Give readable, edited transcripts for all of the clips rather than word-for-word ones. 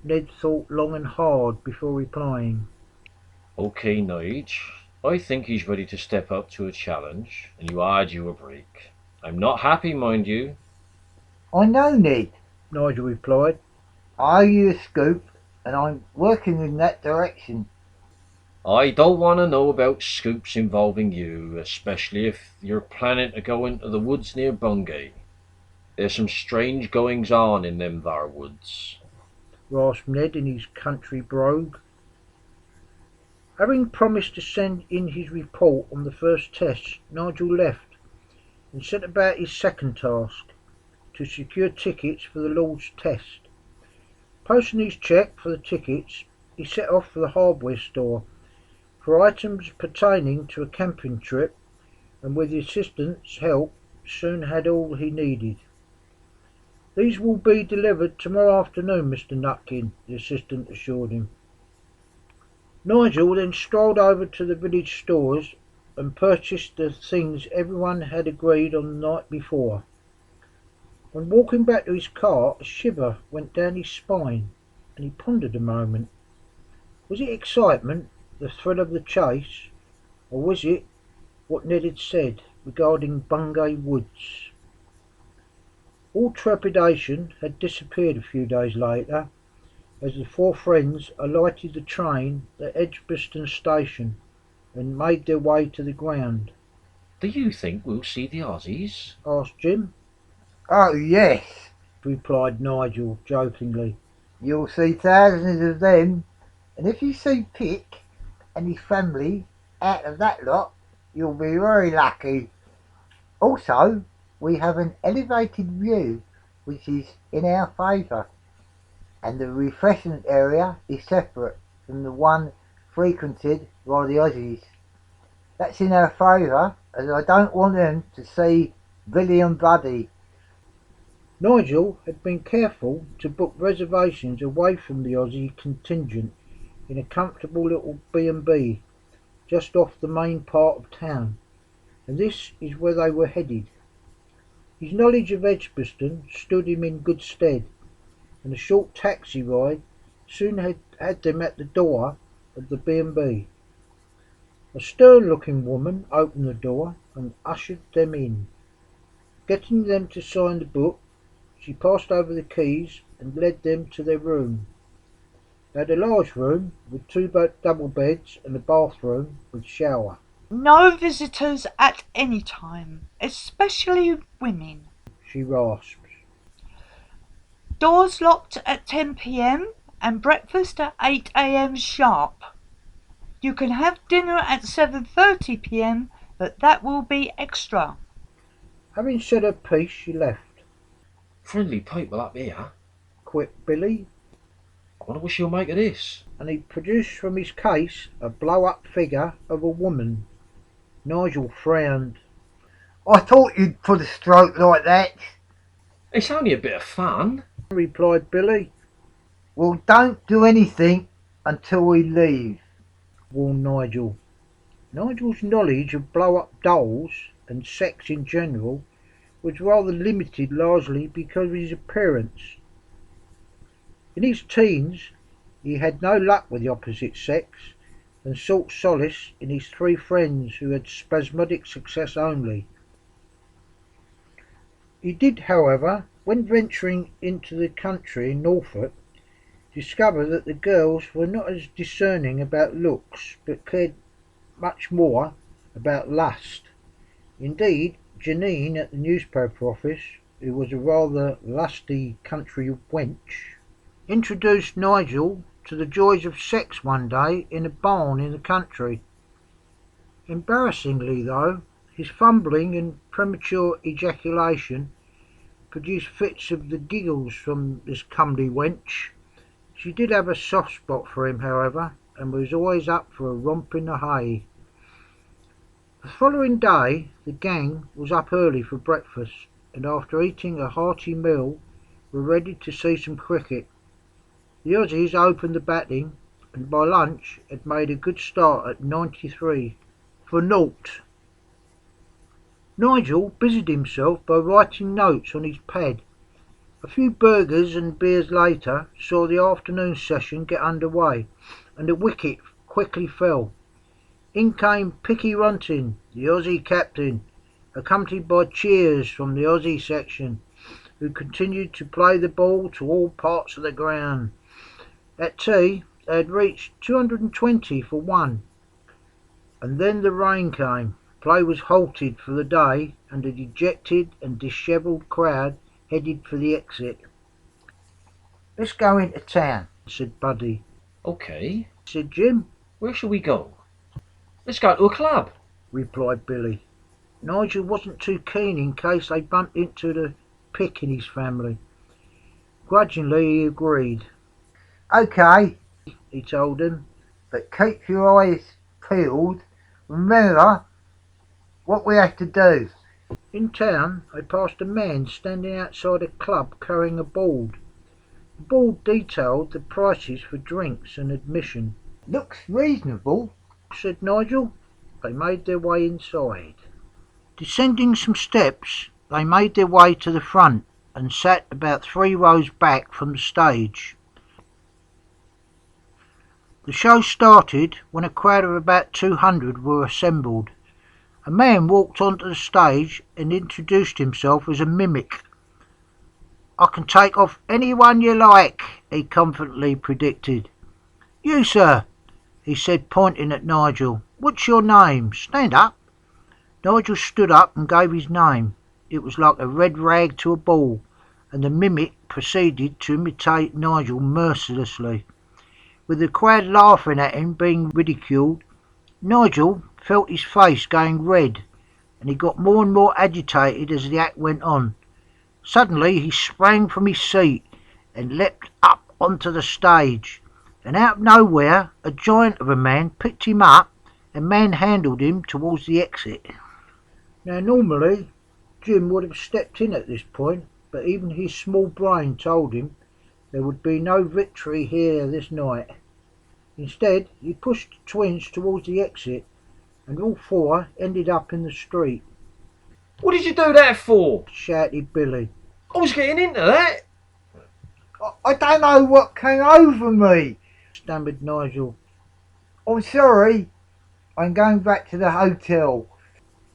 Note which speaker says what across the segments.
Speaker 1: Ned thought long and hard before replying.
Speaker 2: Okay, Nige. I think he's ready to step up to a challenge, and you argue a break. I'm not happy, mind you.
Speaker 3: I know, Ned.
Speaker 1: Nigel replied.
Speaker 3: I owe you a scoop, and I'm working in that direction.
Speaker 2: I don't want to know about scoops involving you, especially if you're planning to go into the woods near Bungay. There's some strange goings on in them thar woods.
Speaker 1: Rasped Ned in his country brogue. Having promised to send in his report on the first test, Nigel left and set about his second task, to secure tickets for the Lord's test. Posting his cheque for the tickets, he set off for the hardware store for items pertaining to a camping trip, and with the assistant's help soon had all he needed. "These will be delivered tomorrow afternoon, Mr. Nutkin," the assistant assured him. Nigel then strolled over to the village stores and purchased the things everyone had agreed on the night before. When walking back to his car, a shiver went down his spine, and he pondered a moment. Was it excitement, the thrill of the chase, or was it what Ned had said regarding Bungay Woods? All trepidation had disappeared a few days later, as the four friends alighted the train at Edgbaston station and made their way to the ground.
Speaker 2: Do you think we'll see the Aussies?
Speaker 1: Asked Jim.
Speaker 3: Oh, yes,
Speaker 1: Replied Nigel jokingly.
Speaker 3: you'll see thousands of them, and if you see Pick and his family out of that lot, you'll be very lucky. Also, we have an elevated view which is in our favour, and the refreshment area is separate from the one frequented by the Aussies. That's in our favour, as I don't want them to see Billy and Buddy.
Speaker 1: Nigel had been careful to book reservations away from the Aussie contingent in a comfortable little B&B just off the main part of town, and this is where they were headed. His knowledge of Edgbaston stood him in good stead, and a short taxi ride soon had them at the door of the B&B. A stern-looking woman opened the door and ushered them in. Getting them to sign the book, she passed over the keys and led them to their room. They had a large room with two double beds and a bathroom with shower.
Speaker 4: No visitors at any time, especially women.
Speaker 1: She rasped.
Speaker 4: Doors locked at 10 p.m. and breakfast at 8 a.m. sharp. You can have dinner at 7:30 p.m., but that will be extra.
Speaker 1: Having said her piece, she left.
Speaker 2: Friendly people up here.
Speaker 1: Quipped Billy,
Speaker 2: I wonder what she'll make of this.
Speaker 1: and he produced from his case a blow-up figure of a woman. Nigel frowned.
Speaker 3: I thought you'd put a stroke like that.
Speaker 2: It's only a bit of fun.
Speaker 1: Replied Billy.
Speaker 3: Well, don't do anything until we leave.
Speaker 1: Warned Nigel. Nigel's knowledge of blow-up dolls and sex in general was rather limited, largely because of his appearance. In his teens he had no luck with the opposite sex, and sought solace in his three friends who had spasmodic success only. He did, however, when venturing into the country in Norfolk, discover that the girls were not as discerning about looks, but cared much more about lust. Indeed, Janine at the newspaper office, who was a rather lusty country wench, introduced Nigel to the joys of sex one day in a barn in the country. Embarrassingly, though, his fumbling and premature ejaculation produced fits of the giggles from this comely wench. She did have a soft spot for him, however, and was always up for a romp in the hay. The following day the gang was up early for breakfast, and after eating a hearty meal were ready to see some cricket. The Aussies opened the batting, and by lunch had made a good start at 93 for naught. Nigel busied himself by writing notes on his pad, A few burgers and beers later saw the afternoon session get under way, and the wicket quickly fell. In came Picky Runting, the Aussie captain, accompanied by cheers from the Aussie section, who continued to play the ball to all parts of the ground. At tea they had reached 220 for one, and then the rain came. Play was halted for the day, and a dejected and dishevelled crowd headed for the exit. "Let's go into town," said Buddy.
Speaker 2: Okay,
Speaker 1: "Said Jim."
Speaker 2: where shall we go? Let's go to a club,
Speaker 1: replied Billy. Nigel wasn't too keen in case they bumped into the Pick in his family. Grudgingly he agreed. "OK," he told them, "but keep your eyes peeled. Remember what we have to do." In town they passed a man standing outside a club carrying a board. The board detailed the prices for drinks and admission. "Looks reasonable," said Nigel. They made their way inside. Descending some steps, they made their way to the front and sat about 3 rows back from the stage. The show started when a crowd of about 200 were assembled. A man walked onto the stage and introduced himself as a mimic. "I can take off anyone you like," he confidently predicted. "You, sir," he said, pointing at Nigel. "What's your name? Stand up." Nigel stood up and gave his name. It was like a red rag to a bull, and the mimic proceeded to imitate Nigel mercilessly. With the crowd laughing at him being ridiculed, Nigel felt his face going red, and he got more and more agitated as the act went on. Suddenly he sprang from his seat and leapt up onto the stage, and out of nowhere a giant of a man picked him up and manhandled him towards the exit. Now normally Jim would have stepped in at this point, but even his small brain told him there would be no victory here this night. Instead he pushed the twins towards the exit, and all four ended up in the street.
Speaker 2: What did you do that for?
Speaker 1: Shouted Billy.
Speaker 2: I was getting into that.
Speaker 3: I don't know what came over me,
Speaker 1: Stammered Nigel.
Speaker 3: "I'm sorry. I'm going back to the hotel."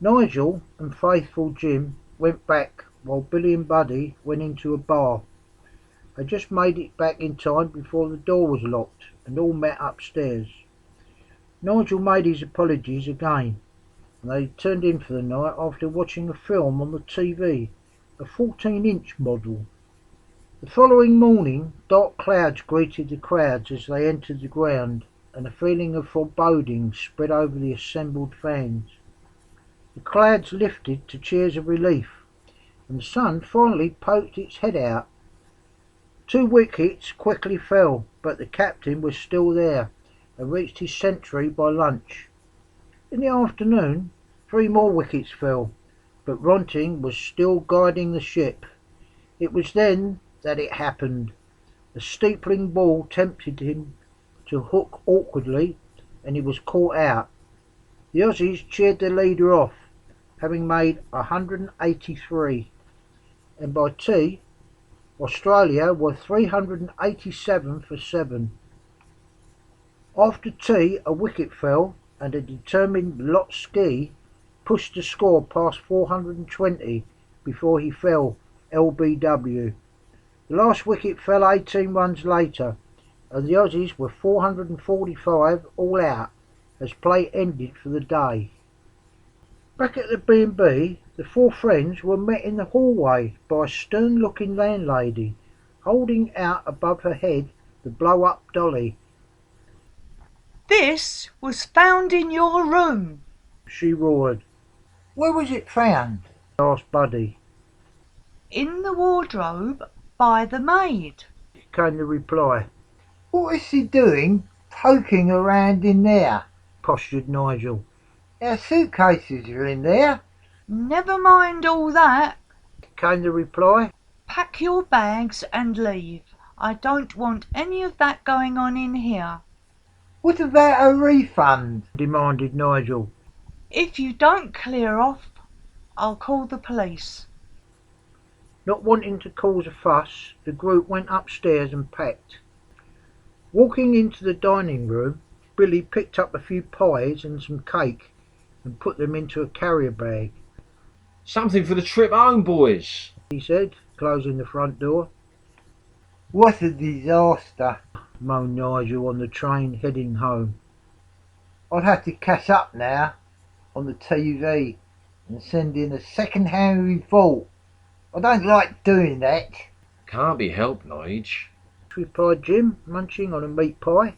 Speaker 1: Nigel and faithful Jim went back while Billy and Buddy went into a bar. They just made it back in time before the door was locked and all met upstairs. Nigel made his apologies again, and they turned in for the night after watching a film on the TV, a 14-inch model. The following morning dark clouds greeted the crowds as they entered the ground, and a feeling of foreboding spread over the assembled fans. The clouds lifted to cheers of relief, and the sun finally poked its head out. 2 wickets quickly fell, but the captain was still there and reached his century by lunch. In the afternoon 3 more wickets fell, but Ronting was still guiding the ship. It was then that it happened. The steepling ball tempted him to hook awkwardly, and he was caught out. The Aussies cheered their leader off, having made 183, and by tea Australia were 387 for 7. After tea a wicket fell, and a determined Lot Ski pushed the score past 420 before he fell LBW. The last wicket fell 18 runs later, and the Aussies were 445 all out as play ended for the day. Back at the B&B, the 4 friends were met in the hallway by a stern-looking landlady, holding out above her head the blow-up dolly.
Speaker 4: "This was found in your room,"
Speaker 1: she roared.
Speaker 3: "Where was it found?"
Speaker 1: asked Buddy.
Speaker 4: "in the wardrobe by the maid."
Speaker 1: Came the reply.
Speaker 3: "What is she doing poking around in there?"
Speaker 1: Postured Nigel.
Speaker 3: "Our suitcases are in there."
Speaker 4: "Never mind all that.
Speaker 1: Came the reply.
Speaker 4: Pack your bags and leave. I don't want any of that going on in here."
Speaker 3: "What about a refund?"
Speaker 1: demanded Nigel.
Speaker 4: "If you don't clear off, I'll call the police."
Speaker 1: Not wanting to cause a fuss, the group went upstairs and packed. Walking into the dining room, Billy picked up a few pies and some cake and put them into a carrier bag.
Speaker 2: Something for the trip home, boys,
Speaker 1: He said, closing the front door.
Speaker 3: What a disaster.
Speaker 1: Moaned Nigel on the train heading home.
Speaker 3: I'd have to catch up now on the TV and send in a second-hand report. I don't like doing that.
Speaker 2: Can't be helped, Nige.
Speaker 1: Replied Jim, munching on a meat pie.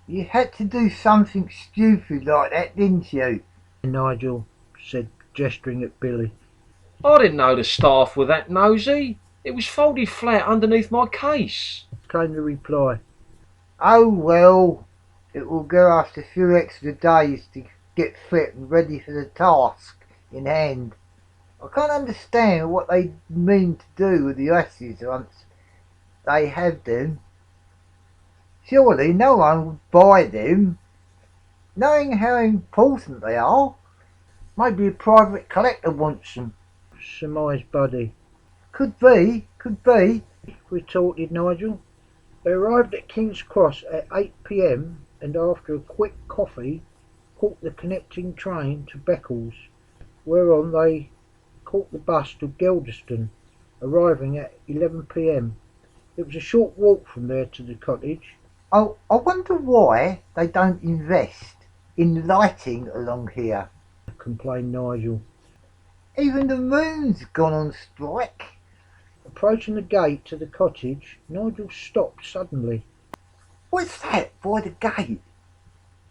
Speaker 3: You had to do something stupid like that, didn't you?
Speaker 1: Nigel said, gesturing at Billy.
Speaker 2: I didn't know the staff were that nosy. It was folded flat underneath my case.
Speaker 1: Came the reply.
Speaker 3: Oh well, it will give us a few extra days to get fit and ready for the task in hand. I can't understand what they mean to do with the Aussies once they have them. Surely no one would buy them, knowing how important they are. Maybe a private collector wants them.
Speaker 1: Surmised Buddy.
Speaker 3: Could be,
Speaker 1: Retorted Nigel. They arrived at King's Cross at 8 p.m. and after a quick coffee caught the connecting train to Beccles, whereon they caught the bus to Edgbaston, arriving at 11 p.m. It was a short walk from there to the cottage.
Speaker 3: Oh, I wonder why they don't invest in lighting along here.
Speaker 1: Complained Nigel.
Speaker 3: Even the moon's gone on strike.
Speaker 1: Approaching the gate to the cottage, Nigel stopped suddenly.
Speaker 3: What's that by the gate?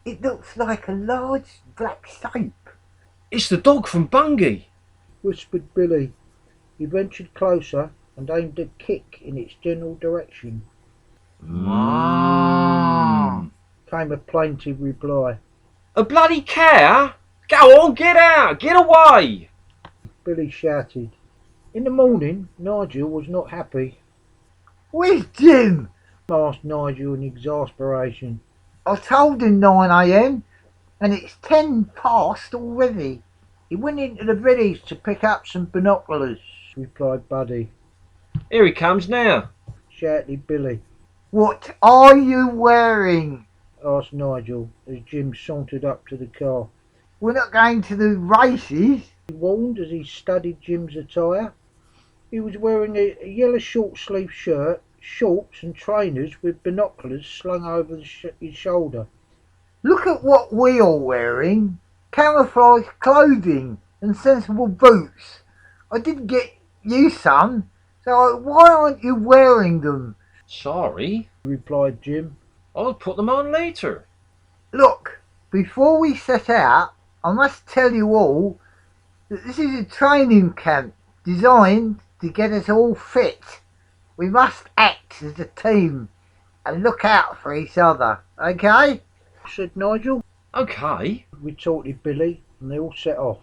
Speaker 3: It looks like a large black shape.
Speaker 2: It's the dog from Bungay,
Speaker 1: Whispered Billy. He ventured closer and aimed a kick in its general direction. Came a plaintive reply.
Speaker 2: A bloody cow? Go on, get out, get away!
Speaker 1: Billy shouted. In the morning, Nigel was not happy.
Speaker 3: Where's Jim?
Speaker 1: Asked Nigel in exasperation.
Speaker 3: I told him 9 a.m. and it's 10 past already.
Speaker 1: He went into the village to pick up some binoculars, replied Buddy.
Speaker 2: Here he comes now.
Speaker 1: Shouted Billy.
Speaker 3: What are you wearing?
Speaker 1: Asked Nigel as Jim sauntered up to the car.
Speaker 3: We're not going to the races.
Speaker 1: He warned as he studied Jim's attire. He was wearing a yellow short-sleeved shirt, shorts and trainers with binoculars slung over his shoulder.
Speaker 3: Look at what we are wearing. Camouflage clothing and sensible boots. I did get you some, so why aren't you wearing them?
Speaker 2: Sorry,
Speaker 1: Replied Jim.
Speaker 2: I'll put them on later.
Speaker 3: Look, before we set out, I must tell you all that this is a training camp designed to get us all fit. We must act as a team and look out for each other, okay?
Speaker 1: Said Nigel.
Speaker 2: Okay.
Speaker 1: Retorted Billy, and they all set off.